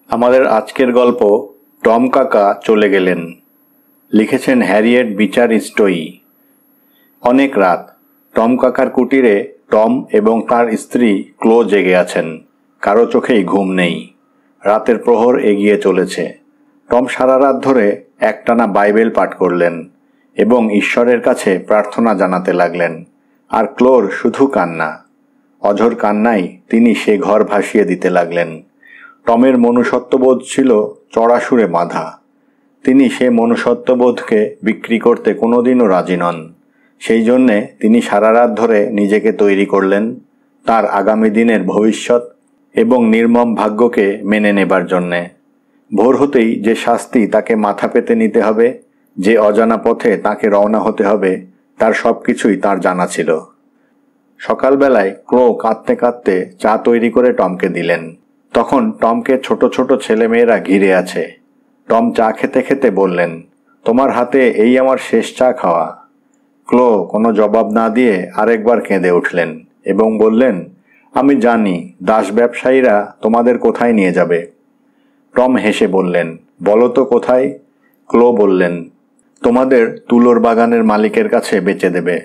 আমাদের আজকের গল্প টম কাকা চলে গেলেন। লিখেছেন হ্যারিয়েট বিচার স্টোই। অনেক রাত। টম কাকার কুটিরে টম এবং তার স্ত্রী ক্লো জেগে আছেন। কারো চোখেই ঘুম নেই। রাতের প্রহর এগিয়ে চলেছে। টম সারা রাত ধরে একটানা বাইবেল পাঠ করলেন এবং ঈশ্বরের কাছে প্রার্থনা জানাতে লাগলেন। আর ক্লোর শুধু কান্না। অঝোর কান্নায় তিনি সে ঘর ভাসিয়ে দিতে লাগলেন। টমের মনুষ্যত্ববোধ ছিল চড়াসুরে বাঁধা। তিনি সে মনুষ্যত্ববোধকে বিক্রি করতে কোনোদিনও রাজি নন। সেই জন্যে তিনি সারা রাত ধরে নিজেকে তৈরি করলেন তার আগামী দিনের ভবিষ্যৎ এবং নির্মম ভাগ্যকে মেনে নেবার জন্যে। ভোর হতেই যে শাস্তি তাকে মাথা পেতে নিতে হবে, যে অজানা পথে তাকে রওনা হতে হবে, তার সব কিছুই তার জানা ছিল। সকালবেলায় ক্লো কাঁদতে কাঁদতে চা তৈরি করে টমকে দিলেন। তখন টমকে ছোট ছোট ছেলেমেয়েরা ঘিরে আছে। টম চা খেতে খেতে বললেন, তোমার হাতে এই আমার শেষ চা খাওয়া। ক্লো কোনো জবাব না দিয়ে আরেকবার কেঁদে উঠলেন এবং বললেন, আমি জানি দাস ব্যবসায়ীরা তোমাদের কোথায় নিয়ে যাবে। টম হেসে বললেন, বলো তো কোথায়? ক্লো বললেন, তোমাদের তুলোর বাগানের মালিকের কাছে বেচে দেবে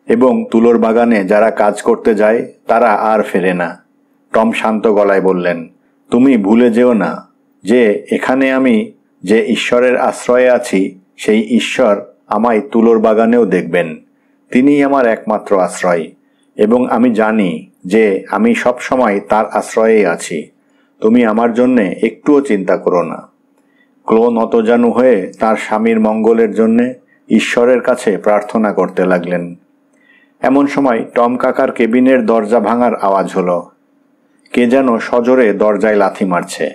এবং তুলোর বাগানে যারা কাজ করতে যায় তারা আর ফেরে না। টম শান্ত গলায় বললেন, তুমি ভুলে যেও না যে এখানে আমি যে ঈশ্বরের আশ্রয়ে আছি সেই ঈশ্বর আমায় তুলোর বাগানেও দেখবেন। তিনিই আমার একমাত্র আশ্রয় এবং আমি জানি যে আমি সব সময় তার আশ্রয়েই আছি। তুমি আমার জন্যে একটুও চিন্তা করো না। ক্লো নতজানু হয়ে তার স্বামীর মঙ্গলের জন্যে ঈশ্বরের কাছে প্রার্থনা করতে লাগলেন। এমন সময় টম কাকার কেবিনের দরজা ভাঙার আওয়াজ হলো। কে যেন সজোরে দরজায় লাথি মারছে।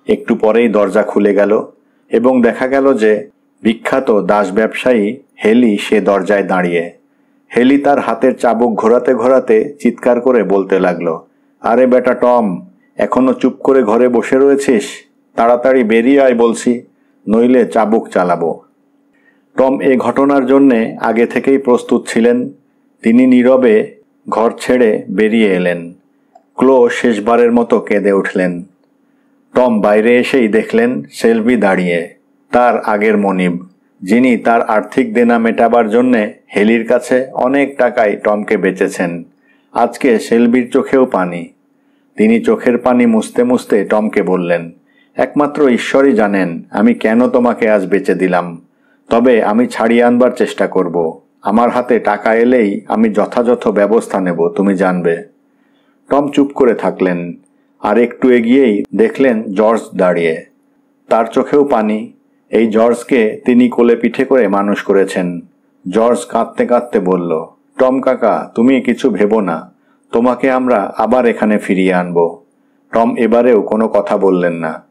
একটু পরেই দরজা খুলে গেল এবং দেখা গেল যে বিখ্যাত দাস ব্যবসায়ী হেলি সে দরজায় দাঁড়িয়ে। হেলি তার হাতের চাবুক ঘোরাতে ঘোরাতে চিৎকার করে বলতে লাগলো, আরে বেটা টম, এখনো চুপ করে ঘরে বসে রয়েছিস? তাড়াতাড়ি বেরিয়ে আয় বলছি, নইলে চাবুক চালাবো। টম এ ঘটনার জন্যে আগে থেকেই প্রস্তুত ছিলেন। তিনি নীরবে ঘর ছেড়ে বেরিয়ে এলেন। ক্লো শেষবারের মতো কেঁদে উঠলেন। টম বাইরে এসেই দেখলেন শেলবি দাঁড়িয়ে, তার আগের মনিব, যিনি তার আর্থিক দেনা মেটাবার জন্যে হেলির কাছে অনেক টাকায় টমকে বেচেছেন। আজকে শেলবির চোখেও পানি। তিনি চোখের পানি মুছতে মুছতে টমকে বললেন, একমাত্র ঈশ্বরই জানেন আমি কেন তোমাকে আজ বেচে দিলাম। তবে আমি ছাড়িয়ে আনবার চেষ্টা করব। আমার হাতে টাকা এলেই আমি যথাযথ ব্যবস্থা নেব, তুমি জানবে। টম চুপ করে থাকলেন। আর একটু এগিয়েই দেখলেন জর্জ দাঁড়িয়ে। তার চোখেও পানি। এই জর্জকে তিনি কোলে পিঠে করে মানুষ করেছেন। জর্জ কাঁদতে কাঁদতে বলল, টম কাকা, তুমি কিছু ভেবো না, তোমাকে আমরা আবার এখানে ফিরিয়ে আনব। টম এবারেও কোনো কথা বললেন না।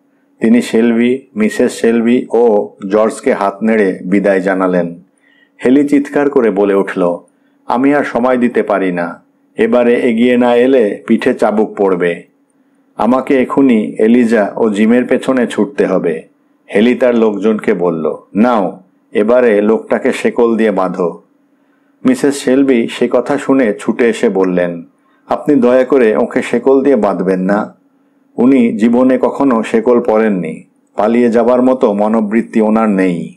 তিনি শেলবি, মিসেস শেলবি ও জর্জকে হাত নেড়ে বিদায় জানালেন। হেলি চিৎকার করে বলে উঠল, আমি আর সময় দিতে পারি না। এবারে এগিয়ে না এলে পিঠে চাবুক পড়বে। আমাকে এখুনি এলিজা ও জিমের পেছনে ছুটতে হবে। হেলি তার লোকজনকে বলল, নাও, এবারে লোকটাকে শেকল দিয়ে বাঁধো। মিসেস শেলবি সে কথা শুনে ছুটে এসে বললেন, আপনি দয়া করে ওকে শেকল দিয়ে বাঁধবেন না। উনি জীবনে কখনো শেকল পরেননি। পালিয়ে যাবার মতো মনোবৃত্তি ওনার নেই।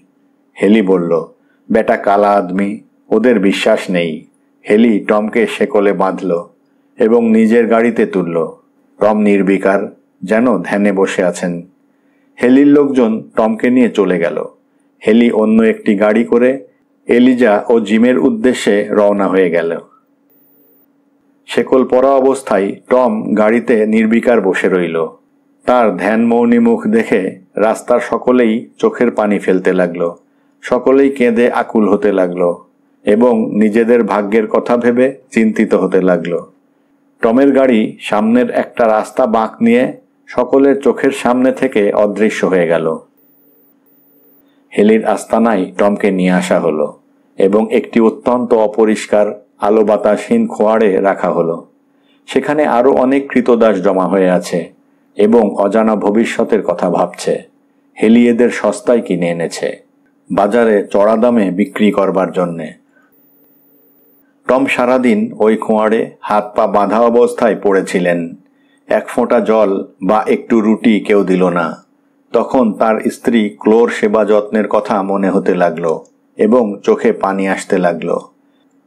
হেলি বলল, বেটা কালা আদমি, ওদের বিশ্বাস নেই। হেলি টমকে শেকলে বাঁধল এবং নিজের গাড়িতে তুলল। টম নির্বিকার, যেন ধ্যানে বসে আছেন। হেলির লোকজন টমকে নিয়ে চলে গেল। হেলি অন্য একটি গাড়ি করে এলিজা ও জিমের উদ্দেশ্যে রওনা হয়ে গেল। শেকল পরা অবস্থায় টম গাড়িতে নির্বিকার বসে রইল। তার ধ্যানমৌনী মুখ দেখে রাস্তার সকলেই চোখের পানি ফেলতে লাগল। সকলেই কেঁদে আকুল হতে লাগল এবং নিজেদের ভাগ্যের কথা ভেবে চিন্তিত হতে লাগল। টমের গাড়ি সামনের একটা রাস্তা বাঁক নিয়ে সকলের চোখের সামনে থেকে অদৃশ্য হয়ে গেল। হেলির আস্তানায় টমকে নিয়ে আসা হলো এবং একটি অত্যন্ত অপরিষ্কার আলো বাতাসহীন খোয়াড়ে রাখা হলো। সেখানে আরো অনেক কৃতদাস জমা হয়ে আছে এবং অজানা ভবিষ্যতের কথা ভাবছে। হেলি এদের সস্তায় কিনে এনেছে, বাজারে চড়া দামে বিক্রি করবার জন্যে। টম সারাদিন ওই খোঁয়াড়ে হাত পা বাঁধা অবস্থায় পড়েছিলেন। এক ফোঁটা জল বা একটু রুটি কেউ দিল না। তখন তার স্ত্রী ক্লোর সেবা যত্নের কথা মনে হতে লাগলো এবং চোখে পানি আসতে লাগলো।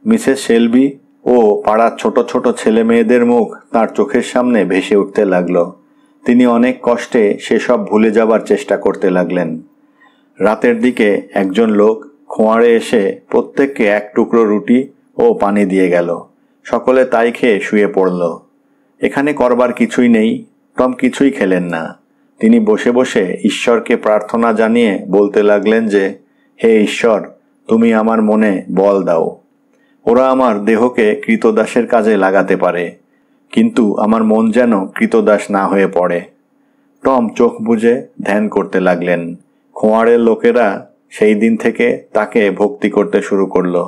মিসেস শেলবি ও পাড়ার ছোট ছোট ছেলে মেয়েদের মুখ তার চোখের সামনে ভেসে উঠতে লাগলো। তিনি অনেক কষ্টে সেসব ভুলে যাবার চেষ্টা করতে লাগলেন। রাতের দিকে একজন লোক খোঁয়াড়ে এসে প্রত্যেককে এক টুকরো রুটি ও পানি দিয়ে গেল। সকলে তাই খেয়ে শুয়ে পড়ল। এখানে করবার কিছুই নেই। টম কিছুই খেলেন না। তিনি বসে বসে ঈশ্বরকে প্রার্থনা জানিয়ে বলতে লাগলেন যে, হে ঈশ্বর, তুমি আমার মনে বল দাও। ওরা আমার দেহকে কৃতদাসের কাজে লাগাতে পারে, কিন্তু আমার মন যেন কৃতদাস না হয়ে পড়ে। টম চোখ বুজে ধ্যান করতে লাগলেন। খোঁয়াড়ের লোকেরা সেই দিন থেকে তাকে ভক্তি করতে শুরু করল।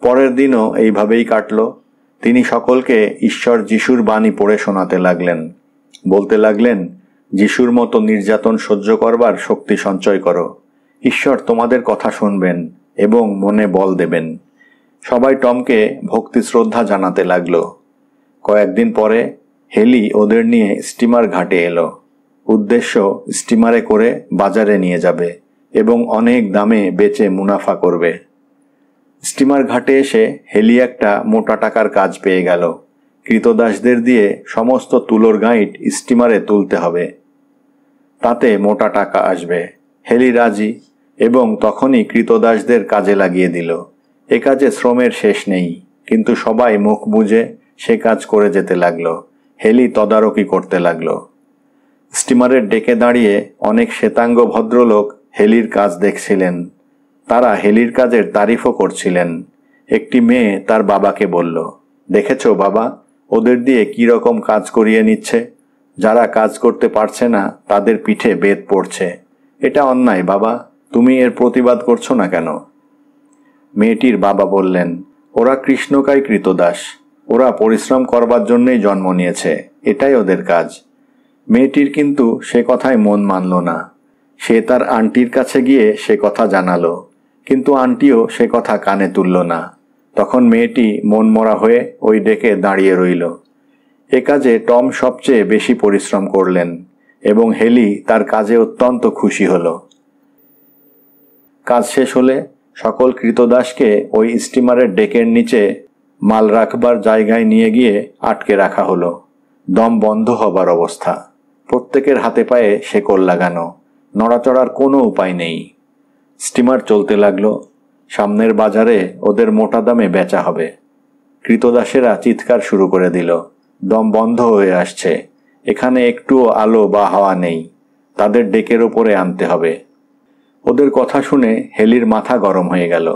পরের দিনও এইভাবেই কাটল। তিনি সকলকে ঈশ্বর যিশুর বাণী পড়ে শোনাতে লাগলেন। বলতে লাগলেন, যিশুর মতো নির্যাতন সহ্য করবার শক্তি সঞ্চয় করো। ঈশ্বর তোমাদের কথা শুনবেন এবং মনে বল দেবেন। সবাই টমকে ভক্তি শ্রদ্ধা জানাতে লাগলো। কয়েকদিন পরে হেলি ওদের নিয়ে স্টিমার ঘাটে এলো। উদ্দেশ্য স্টিমারে করে বাজারে নিয়ে যাবে এবং অনেক দামে বেচে মুনাফা করবে। স্টিমার ঘাটে এসে হেলি একটা মোটা টাকার কাজ পেয়ে গেল। কৃতদাসদের দিয়ে সমস্ত তুলোর গাঁইট স্টিমারে তুলতে হবে, তাতে মোটা টাকা আসবে। হেলি রাজি এবং তখনই কৃতদাসদের কাজে লাগিয়ে দিল। এ কাজে শ্রমের শেষ নেই, কিন্তু সবাই মুখ বুজে সে কাজ করে যেতে লাগলো। হেলি তদারকি করতে লাগলো। স্টিমারের ডেকে দাঁড়িয়ে অনেক শ্বেতাঙ্গ ভদ্রলোক হেলির কাজ দেখছিলেন। তারা হেলির কাজের তারিফও করছিলেন। একটি মেয়ে তার বাবাকে বলল, দেখেছো বাবা, ওদের দিয়ে কি রকম কাজ করিয়ে নিচ্ছে। যারা কাজ করতে পারছে না তাদের পিঠে বেত পড়ছে। এটা অন্যায় বাবা, তুমি এর প্রতিবাদ করছো না কেন? মেয়েটির বাবা বললেন, ওরা কৃষ্ণকায় কৃতদাস। ওরা পরিশ্রম করবার জন্যই জন্ম নিয়েছে, এটাই ওদের কাজ। মেয়েটির কিন্তু সে কথায় মন মানল না। সে তার আন্টির কাছে গিয়ে সে কথা জানালো, কিন্তু আন্টিও সে কথা কানে তুলল না। তখন মেয়েটি মন মরা হয়ে ওই ডেকে দাঁড়িয়ে রইল। এ কাজে টম সবচেয়ে বেশি পরিশ্রম করলেন এবং হেলি তার কাজে অত্যন্ত খুশি হল। কাজ শেষ হলে সকল কৃতদাসকে ওই স্টিমারের ডেকের নিচে মাল রাখবার জায়গায় নিয়ে গিয়ে আটকে রাখা হলো। দম বন্ধ হবার অবস্থা। প্রত্যেকের হাতে পায়ে শেকল লাগানো। নড়াচড়ার কোনো উপায় নেই। স্টিমার চলতে লাগলো। সামনের বাজারে ওদের মোটা দামে বেচা হবে। কৃতদাসেরা চিৎকার শুরু করে দিল, দম বন্ধ হয়ে আসছে, এখানে একটুও আলো বা হাওয়া নেই, তাদের ডেকের ওপরে আনতে হবে। ওদের কথা শুনে হেলির মাথা গরম হয়ে গেল।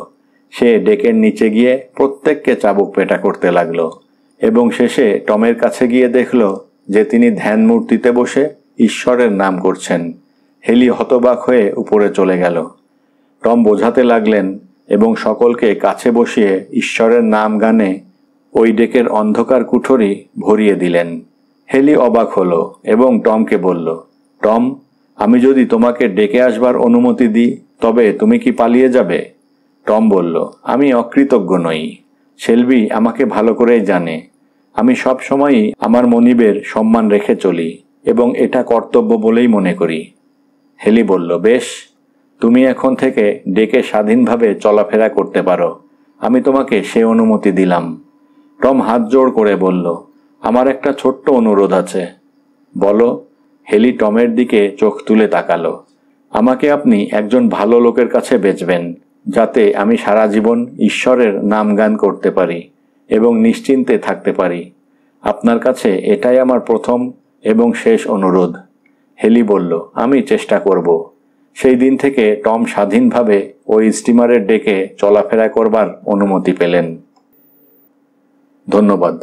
সে ডেকের নিচে গিয়ে প্রত্যেককে চাবুক পেটা করতে লাগলো এবং শেষে টমের কাছে গিয়ে দেখল যে তিনি ধ্যান মূর্তিতে বসে ঈশ্বরের নাম করছেন। হেলি হতবাক হয়ে উপরে চলে গেল। টম বোঝাতে লাগলেন এবং সকলকে কাছে বসিয়ে ঈশ্বরের নাম গানে ওই ডেকের অন্ধকার কুঠরি ভরিয়ে দিলেন। হেলি অবাক হলো এবং টমকে বলল, টম, আমি যদি তোমাকে ডেকে আসবার অনুমতি দিই তবে তুমি কি পালিয়ে যাবে? টম বলল, আমি অকৃতজ্ঞ নই। শেলবি আমাকে ভালো করেই জানে। আমি সব সময়ই আমার মনিবের সম্মান রেখে চলি এবং এটা কর্তব্য বলেই মনে করি। হেলি বলল, বেশ, তুমি এখন থেকে ডেকে স্বাধীনভাবে চলাফেরা করতে পারো। আমি তোমাকে সে অনুমতি দিলাম। টম হাত জোড় করে বলল, আমার একটা ছোট্ট অনুরোধ আছে। বলো। হেলি টমের দিকে চোখ তুলে তাকালো। আমাকে আপনি একজন ভালো লোকের কাছে বেচবেন, যাতে আমি সারা জীবন ঈশ্বরের নাম গান করতে পারি এবং নিশ্চিন্তে থাকতে পারি। আপনার কাছে এটাই আমার প্রথম এবং শেষ অনুরোধ। হেলি বলল, আমি চেষ্টা করব। সেই দিন থেকে টম স্বাধীনভাবে ওই স্টিমারের ডেকে চলাফেরা করবার অনুমতি পেলেন। ধন্যবাদ।